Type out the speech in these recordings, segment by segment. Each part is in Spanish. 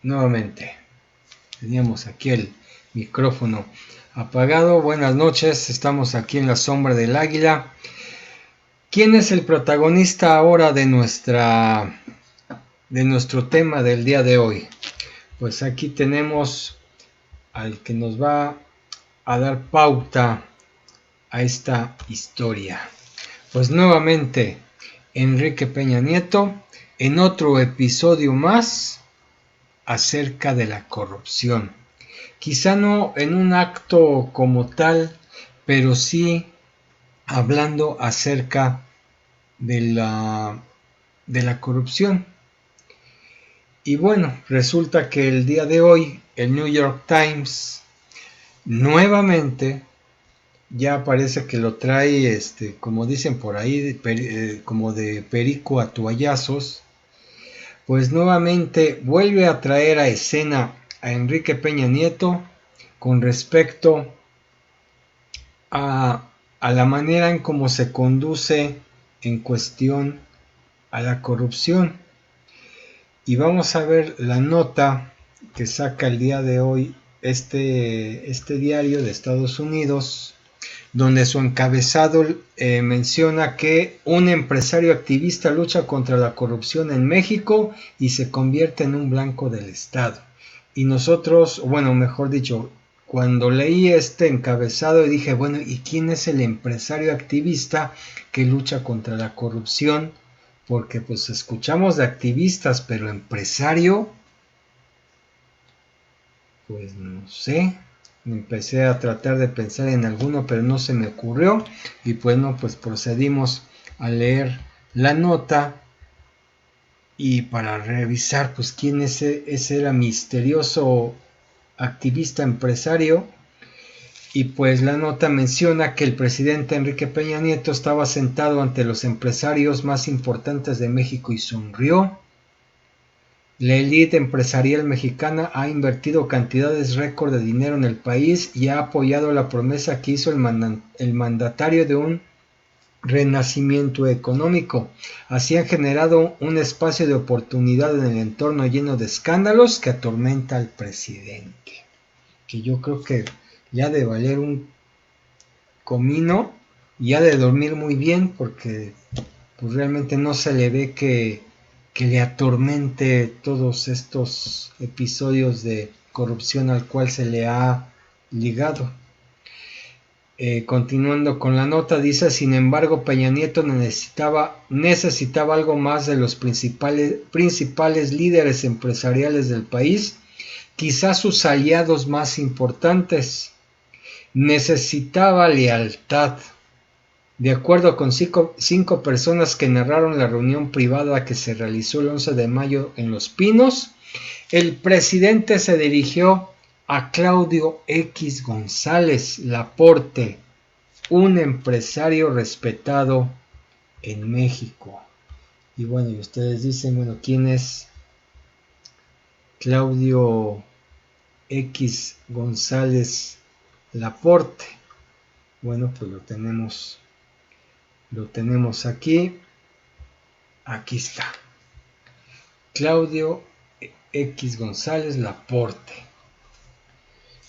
nuevamente. Teníamos aquí el micrófono apagado. Buenas noches, estamos aquí en la sombra del águila. ¿Quién es el protagonista ahora de nuestro tema del día de hoy? Pues aquí tenemos al que nos va a dar pauta a esta historia. Pues nuevamente, Enrique Peña Nieto, en otro episodio más acerca de la corrupción. Quizá no en un acto como tal, pero sí hablando acerca de la corrupción. Y bueno, resulta que el día de hoy el New York Times nuevamente ya parece que lo trae, como dicen por ahí, como de perico a toallazos, pues nuevamente vuelve a traer a escena a Enrique Peña Nieto con respecto a la manera en cómo se conduce en cuestión a la corrupción. Y vamos a ver la nota que saca el día de hoy este diario de Estados Unidos, donde su encabezado menciona que un empresario activista lucha contra la corrupción en México y se convierte en un blanco del Estado. Y nosotros, bueno, mejor dicho, cuando leí este encabezado dije, bueno, ¿y quién es el empresario activista que lucha contra la corrupción? Porque pues escuchamos de activistas, pero empresario, pues no sé. Empecé a tratar de pensar en alguno, pero no se me ocurrió. Y bueno, pues procedimos a leer la nota. Y para revisar, pues quién ese era misterioso activista empresario. Y pues la nota menciona que el presidente Enrique Peña Nieto estaba sentado ante los empresarios más importantes de México y sonrió. La élite empresarial mexicana ha invertido cantidades récord de dinero en el país y ha apoyado la promesa que hizo el mandatario de un renacimiento económico. Así han generado un espacio de oportunidad en el entorno lleno de escándalos que atormenta al presidente. Que yo creo que ya de valer un comino, ya de dormir muy bien, porque pues realmente no se le ve que le atormente todos estos episodios de corrupción al cual se le ha ligado. Continuando con la nota, dice: sin embargo, Peña Nieto necesitaba algo más de los principales líderes empresariales del país, quizás sus aliados más importantes. Necesitaba lealtad. De acuerdo con cinco personas que narraron la reunión privada que se realizó el 11 de mayo en Los Pinos, el presidente se dirigió a Claudio X González Laporte, un empresario respetado en México. Y bueno, y ustedes dicen, bueno, ¿quién es Claudio X González Laporte? Bueno, pues lo tenemos aquí. Aquí está. Claudio X González Laporte.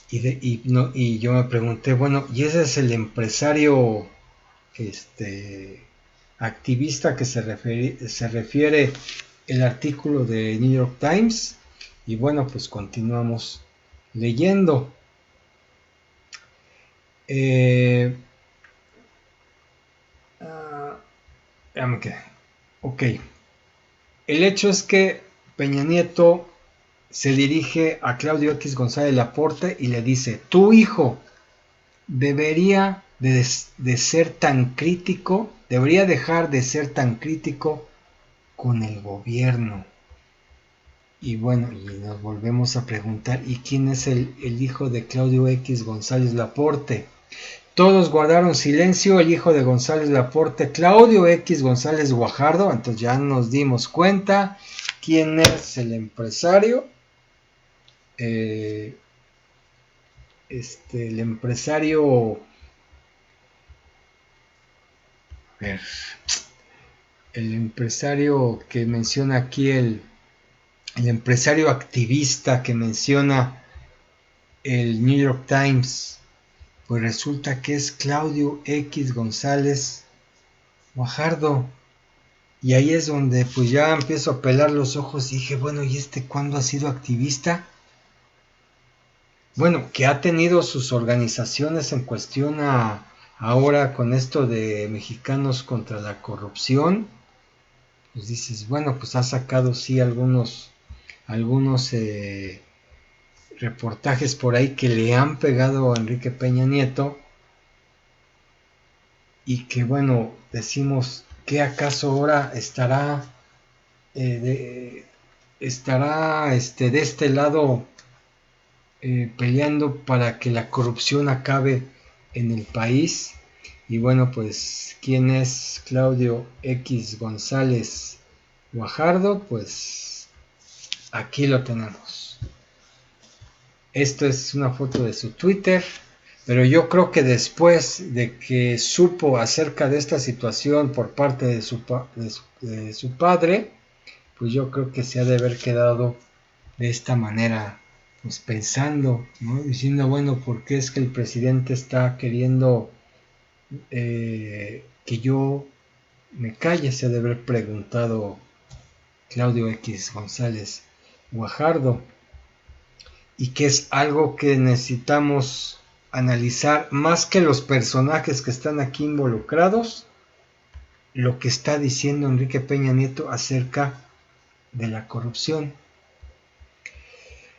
Y yo me pregunté, bueno, ¿y ese es el empresario activista que se refiere el artículo de New York Times? Y bueno, pues continuamos leyendo. Ok. El hecho es que Peña Nieto se dirige a Claudio X González Laporte y le dice: tu hijo debería de ser tan crítico, debería dejar de ser tan crítico con el gobierno. Y bueno, y nos volvemos a preguntar, ¿y quién es el hijo de Claudio X González Laporte? Todos guardaron silencio. El hijo de González Laporte, Claudio X González Guajardo. Entonces ya nos dimos cuenta quién es el empresario. El empresario, el empresario que menciona aquí el el empresario activista que menciona el New York Times, pues resulta que es Claudio X González Guajardo. Y ahí es donde pues ya empiezo a pelar los ojos y dije, bueno, ¿y este cuándo ha sido activista? Bueno, que ha tenido sus organizaciones en cuestión ahora con esto de Mexicanos contra la Corrupción, pues dices, bueno, pues ha sacado sí algunos reportajes por ahí que le han pegado a Enrique Peña Nieto y que bueno, decimos, ¿qué acaso ahora estará de este lado peleando para que la corrupción acabe en el país? Y bueno, pues ¿quién es Claudio X González Guajardo? Pues aquí lo tenemos. Esto es una foto de su Twitter, pero yo creo que después de que supo acerca de esta situación por parte de su padre, pues yo creo que se ha de haber quedado de esta manera, pues pensando, ¿no? Diciendo, bueno, ¿por qué es que el presidente está queriendo que yo me calle? Se ha de haber preguntado Claudio X González Guajardo, y que es algo que necesitamos analizar más que los personajes que están aquí involucrados, lo que está diciendo Enrique Peña Nieto acerca de la corrupción.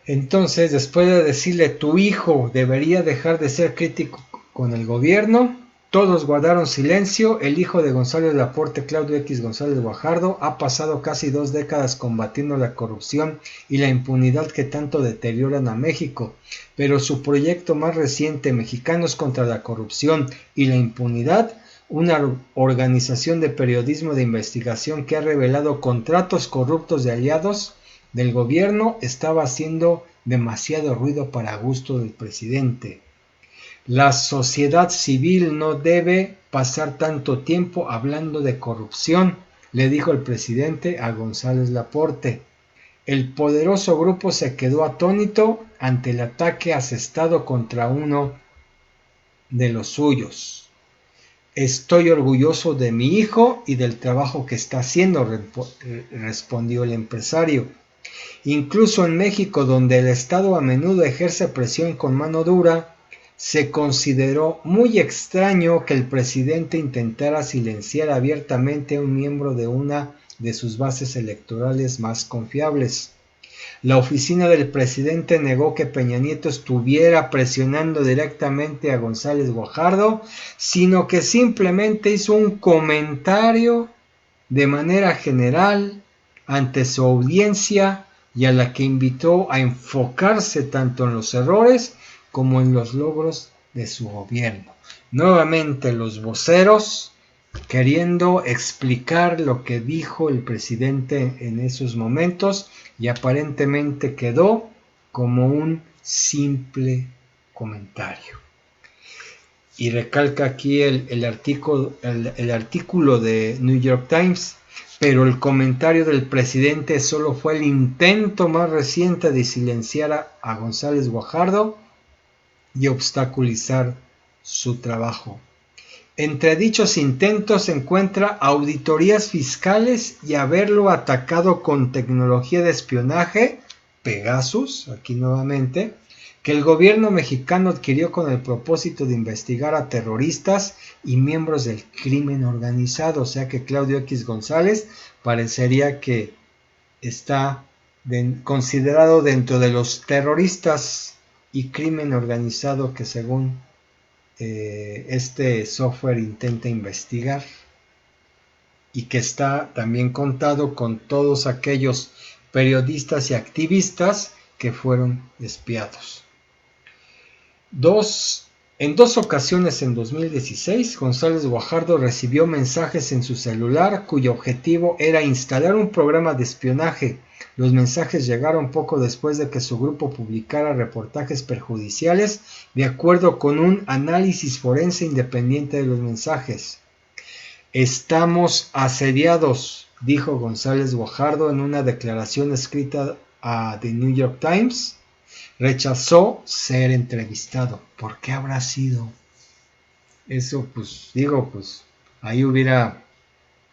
Entonces, después de decirle, tu hijo debería dejar de ser crítico con el gobierno, todos guardaron silencio. El hijo de González Laporte, Claudio X González Guajardo, ha pasado casi 2 décadas combatiendo la corrupción y la impunidad que tanto deterioran a México, pero su proyecto más reciente, Mexicanos contra la Corrupción y la Impunidad, una organización de periodismo de investigación que ha revelado contratos corruptos de aliados del gobierno, estaba haciendo demasiado ruido para gusto del presidente. La sociedad civil no debe pasar tanto tiempo hablando de corrupción, le dijo el presidente a González Laporte. El poderoso grupo se quedó atónito ante el ataque asestado contra uno de los suyos. Estoy orgulloso de mi hijo y del trabajo que está haciendo, respondió el empresario. Incluso en México, donde el Estado a menudo ejerce presión con mano dura, se consideró muy extraño que el presidente intentara silenciar abiertamente a un miembro de una de sus bases electorales más confiables. La oficina del presidente negó que Peña Nieto estuviera presionando directamente a González Guajardo, sino que simplemente hizo un comentario de manera general ante su audiencia y a la que invitó a enfocarse tanto en los errores como en los logros de su gobierno. Nuevamente los voceros queriendo explicar lo que dijo el presidente en esos momentos, y aparentemente quedó como un simple comentario. Y recalca aquí el artículo de New York Times, pero el comentario del presidente solo fue el intento más reciente de silenciar a González Guajardo y obstaculizar su trabajo. Entre dichos intentos se encuentra auditorías fiscales y haberlo atacado con tecnología de espionaje, Pegasus, aquí nuevamente, que el gobierno mexicano adquirió con el propósito de investigar a terroristas y miembros del crimen organizado. O sea que Claudio X González parecería que está considerado dentro de los terroristas y crimen organizado que según este software intenta investigar, y que está también contado con todos aquellos periodistas y activistas que fueron espiados. En dos ocasiones en 2016, González Guajardo recibió mensajes en su celular cuyo objetivo era instalar un programa de espionaje. Los mensajes llegaron poco después de que su grupo publicara reportajes perjudiciales, de acuerdo con un análisis forense independiente de los mensajes. Estamos asediados, dijo González Guajardo en una declaración escrita a The New York Times, rechazó ser entrevistado. ¿Por qué habrá sido? Eso, pues, digo, pues, ahí hubiera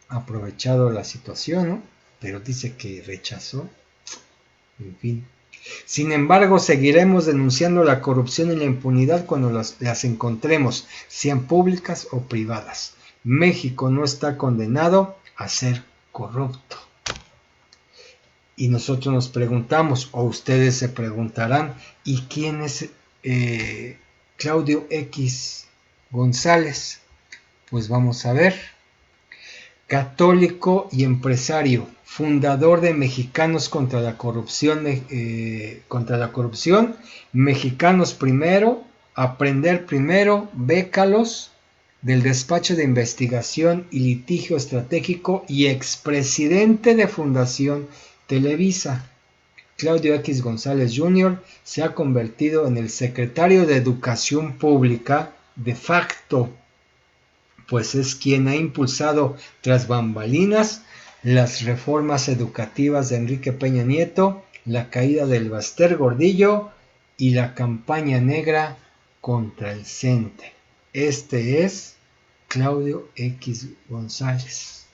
aprovechado la situación, ¿no? Pero dice que rechazó. En fin. Sin embargo, seguiremos denunciando la corrupción y la impunidad cuando las encontremos, sean públicas o privadas. México no está condenado a ser corrupto. Y nosotros nos preguntamos, o ustedes se preguntarán, ¿y quién es Claudio X González? Pues vamos a ver. Católico y empresario, fundador de Mexicanos contra la Corrupción, Mexicanos Primero, Aprender Primero, Bécalos, del Despacho de Investigación y Litigio Estratégico y expresidente de Fundación Televisa. Claudio X González Jr. se ha convertido en el secretario de Educación Pública de facto, pues es quien ha impulsado tras bambalinas las reformas educativas de Enrique Peña Nieto, la caída del Baster Gordillo y la campaña negra contra el CENTE. Este es Claudio X González.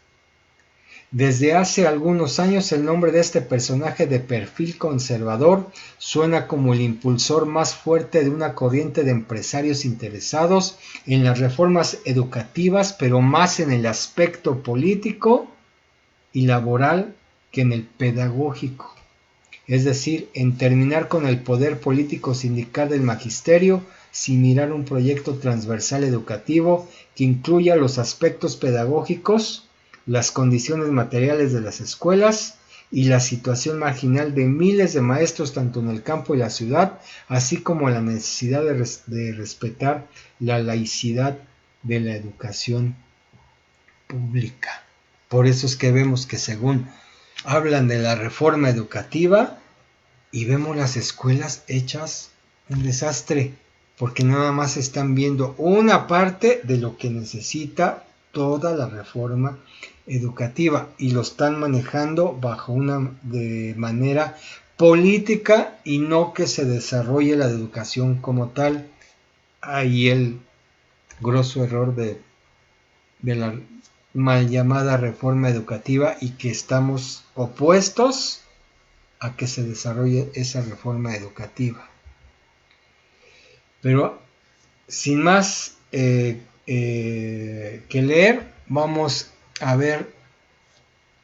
Desde hace algunos años el nombre de este personaje de perfil conservador suena como el impulsor más fuerte de una corriente de empresarios interesados en las reformas educativas, pero más en el aspecto político y laboral que en el pedagógico, es decir, en terminar con el poder político sindical del magisterio sin mirar un proyecto transversal educativo que incluya los aspectos pedagógicos, las condiciones materiales de las escuelas y la situación marginal de miles de maestros tanto en el campo y la ciudad, así como la necesidad de respetar la laicidad de la educación pública. Por eso es que vemos que según hablan de la reforma educativa y vemos las escuelas hechas un desastre, porque nada más están viendo una parte de lo que necesita toda la reforma educativa y lo están manejando bajo una de manera política y no que se desarrolle la educación como tal. Ahí el grosso error de la mal llamada reforma educativa y que estamos opuestos a que se desarrolle esa reforma educativa. Pero sin más que leer, vamos a ver.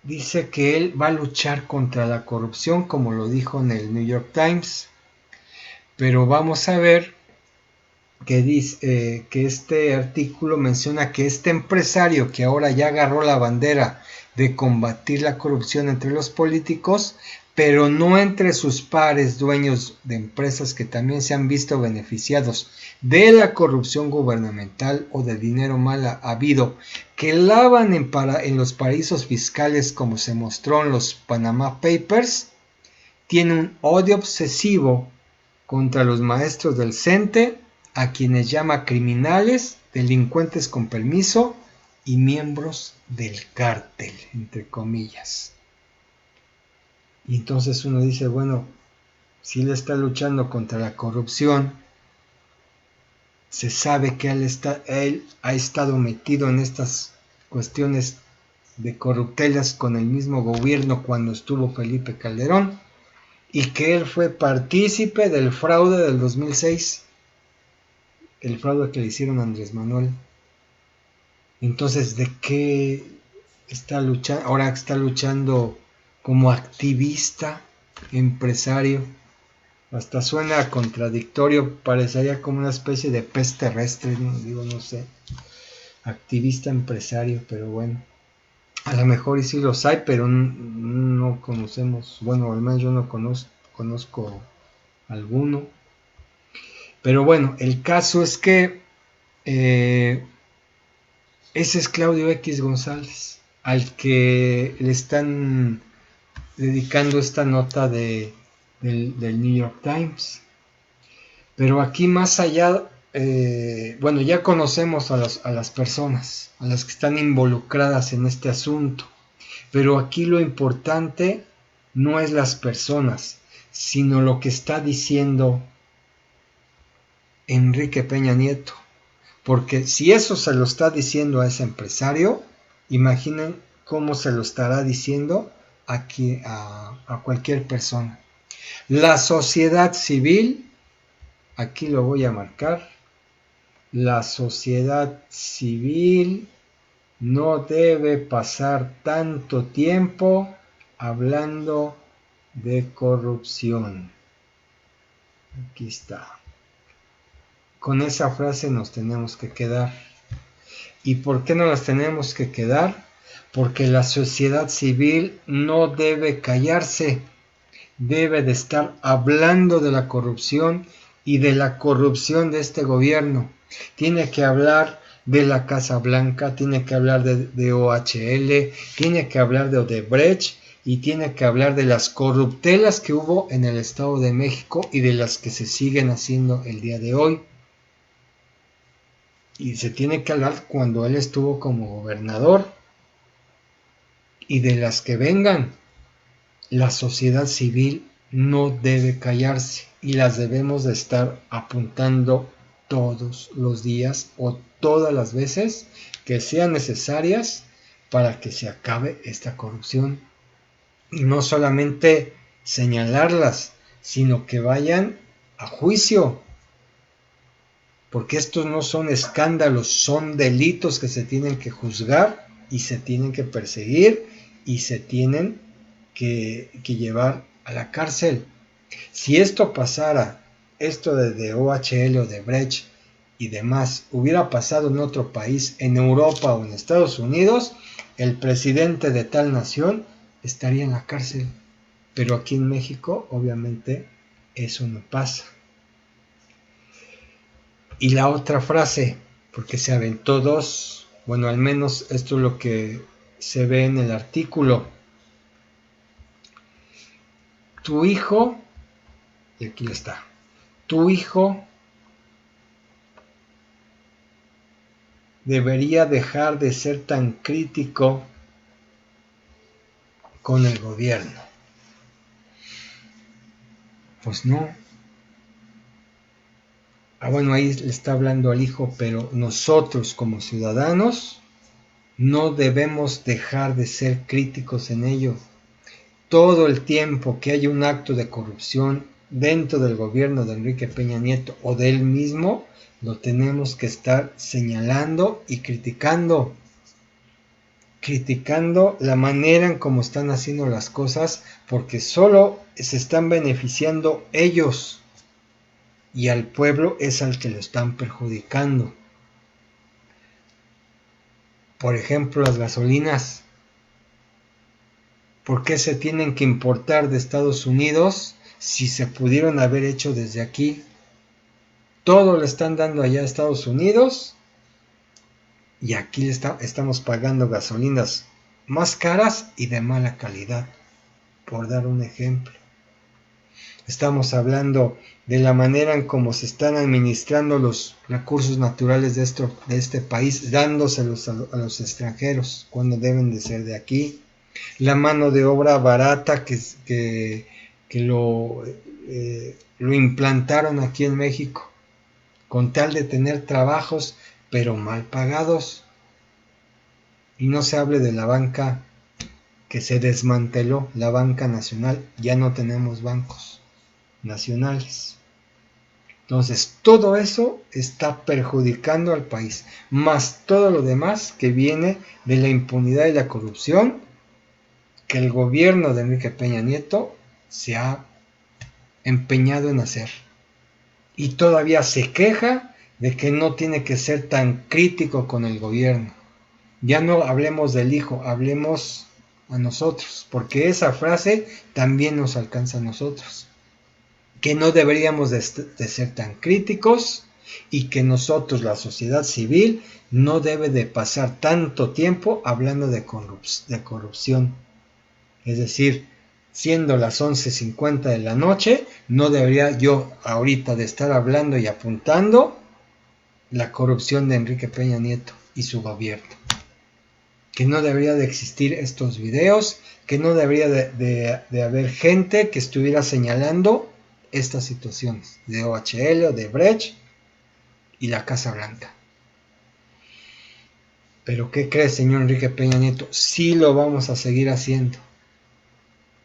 Dice que él va a luchar contra la corrupción, como lo dijo en el New York Times, pero vamos a ver que dice que este artículo menciona que este empresario que ahora ya agarró la bandera de combatir la corrupción entre los políticos, pero no entre sus pares dueños de empresas que también se han visto beneficiados de la corrupción gubernamental o de dinero mal habido, que lavan en los paraísos fiscales como se mostró en los Panama Papers, tiene un odio obsesivo contra los maestros del CENTE, a quienes llama criminales, delincuentes con permiso y miembros del cártel, entre comillas. Y entonces uno dice, bueno, si él está luchando contra la corrupción, se sabe que él ha estado metido en estas cuestiones de corruptelas con el mismo gobierno cuando estuvo Felipe Calderón y que él fue partícipe del fraude del 2006, el fraude que le hicieron a Andrés Manuel. Entonces, ¿de qué está luchando? Ahora está luchando como activista, empresario. Hasta suena contradictorio, parecería como una especie de pez terrestre, digo, no sé, activista empresario, pero bueno, a lo mejor y sí los hay, pero no conocemos, bueno, al menos yo no conozco alguno. Pero bueno, el caso es que ese es Claudio X González, al que le están dedicando esta nota del New York Times. Pero aquí más allá, bueno, ya conocemos a las personas, a las que están involucradas en este asunto. Pero aquí lo importante no es las personas, sino lo que está diciendo Enrique Peña Nieto. Porque si eso se lo está diciendo a ese empresario, imaginen cómo se lo estará diciendo aquí a cualquier persona. La sociedad civil, aquí lo voy a marcar, la sociedad civil no debe pasar tanto tiempo hablando de corrupción. Aquí está. Con esa frase nos tenemos que quedar. ¿Y por qué no las tenemos que quedar? Porque la sociedad civil no debe callarse, debe de estar hablando de la corrupción y de la corrupción de este gobierno. Tiene que hablar de la Casa Blanca, tiene que hablar de OHL, tiene que hablar de Odebrecht y tiene que hablar de las corruptelas que hubo en el Estado de México y de las que se siguen haciendo el día de hoy. Y se tiene que hablar cuando él estuvo como gobernador y de las que vengan. La sociedad civil no debe callarse y las debemos de estar apuntando todos los días o todas las veces que sean necesarias para que se acabe esta corrupción. Y no solamente señalarlas, sino que vayan a juicio. Porque estos no son escándalos, son delitos que se tienen que juzgar y se tienen que perseguir y se tienen que llevar a la cárcel. Si esto pasara, esto de OHL o de Brecht y demás, hubiera pasado en otro país, en Europa o en Estados Unidos, el presidente de tal nación estaría en la cárcel. Pero aquí en México, obviamente, eso no pasa. Y la otra frase, porque se aventó dos, bueno, al menos esto es lo que se ve en el artículo. Tu hijo, y aquí está, tu hijo debería dejar de ser tan crítico con el gobierno. Pues no. Bueno, ahí le está hablando al hijo, pero nosotros como ciudadanos no debemos dejar de ser críticos en ello. Todo el tiempo que haya un acto de corrupción dentro del gobierno de Enrique Peña Nieto o de él mismo, lo tenemos que estar señalando y criticando la manera en cómo están haciendo las cosas, porque solo se están beneficiando ellos y al pueblo es al que lo están perjudicando. Por ejemplo, las gasolinas. ¿Por qué se tienen que importar de Estados Unidos si se pudieron haber hecho desde aquí? Todo le están dando allá a Estados Unidos y aquí estamos pagando gasolinas más caras y de mala calidad, por dar un ejemplo. Estamos hablando de la manera en cómo se están administrando los recursos naturales de este país, dándoselos a los extranjeros cuando deben de ser de aquí. La mano de obra barata que lo implantaron aquí en México, con tal de tener trabajos, pero mal pagados. Y no se hable de la banca que se desmanteló, la banca nacional, ya no tenemos bancos nacionales. Entonces, todo eso está perjudicando al país, más todo lo demás que viene de la impunidad y la corrupción que el gobierno de Enrique Peña Nieto se ha empeñado en hacer. Y todavía se queja de que no tiene que ser tan crítico con el gobierno. Ya no hablemos del hijo, hablemos a nosotros, porque esa frase también nos alcanza a nosotros. Que no deberíamos de ser tan críticos y que nosotros, la sociedad civil, no debe de pasar tanto tiempo hablando de corrupción. Es decir, siendo las 11:50 de la noche, no debería yo ahorita de estar hablando y apuntando la corrupción de Enrique Peña Nieto y su gobierno. que no debería de existir estos videos, que no debería de haber gente que estuviera señalando estas situaciones de OHL o de Brecht y la Casa Blanca. Pero ¿qué cree, señor Enrique Peña Nieto? Sí lo vamos a seguir haciendo.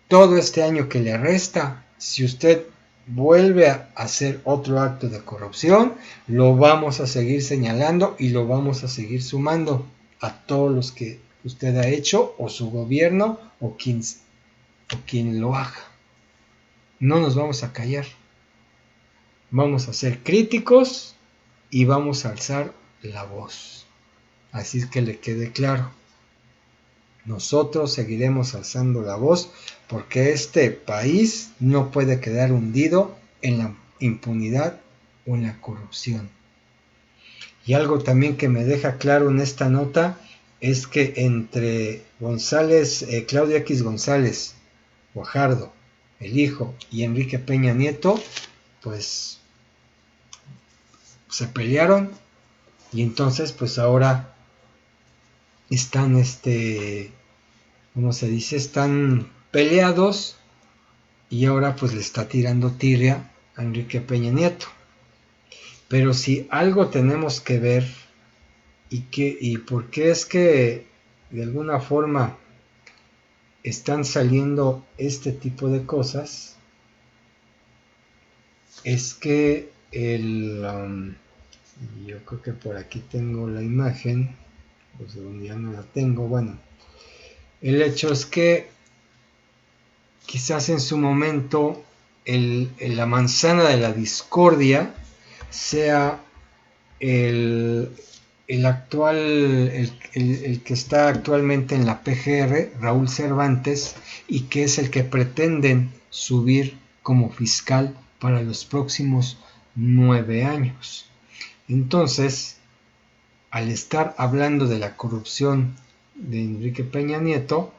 Todo este año que le resta, si usted vuelve a hacer otro acto de corrupción, lo vamos a seguir señalando y lo vamos a seguir sumando a todos los que usted ha hecho, o su gobierno, o quien lo haga. No nos vamos a callar. Vamos a ser críticos y vamos a alzar la voz. Así es que le quede claro. Nosotros seguiremos alzando la voz porque este país no puede quedar hundido en la impunidad o en la corrupción. Y algo también que me deja claro en esta nota es que entre Claudio X González, Guajardo, el hijo, y Enrique Peña Nieto, pues se pelearon y entonces pues ahora están ¿cómo se dice? Están peleados y ahora pues le está tirando tirria a Enrique Peña Nieto. Pero si algo tenemos que ver y por qué es que de alguna forma están saliendo este tipo de cosas, es que yo creo que por aquí tengo la imagen, pues donde ya no la tengo. Bueno, el hecho es que quizás en su momento la manzana de la discordia sea el que está actualmente en la PGR, Raúl Cervantes, y que es el que pretenden subir como fiscal para los próximos 9 años. Entonces, al estar hablando de la corrupción de Enrique Peña Nieto,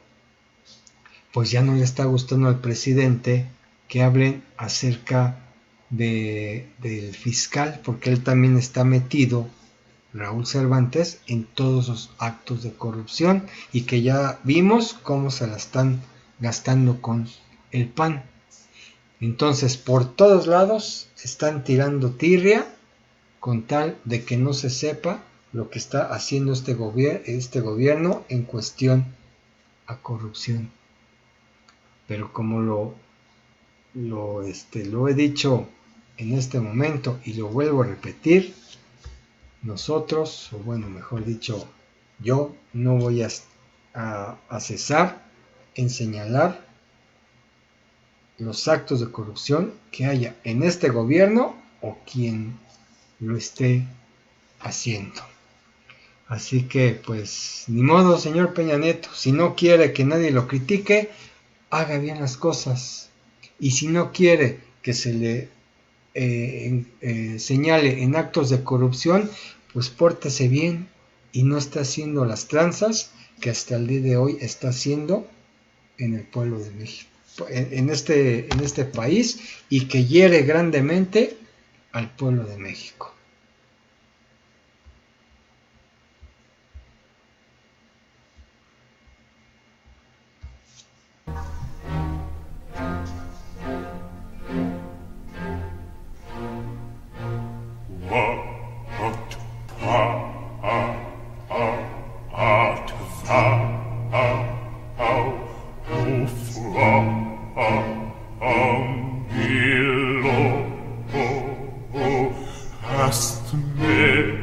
pues ya no le está gustando al presidente que hablen acerca del fiscal, porque él también está metido, Raúl Cervantes, en todos los actos de corrupción y que ya vimos cómo se la están gastando con el PAN. Entonces, por todos lados están tirando tirria con tal de que no se sepa lo que está haciendo este gobierno en cuestión a corrupción. Pero como lo he dicho en este momento y lo vuelvo a repetir, nosotros, o bueno, mejor dicho, yo no voy a cesar en señalar los actos de corrupción que haya en este gobierno o quien lo esté haciendo. Así que pues ni modo, señor Peña Nieto, si no quiere que nadie lo critique, haga bien las cosas, y si no quiere que se le señale en actos de corrupción, pues pórtese bien y no está haciendo las tranzas que hasta el día de hoy está haciendo en el pueblo de México, en este país, y que hiere grandemente al pueblo de México. Hast mir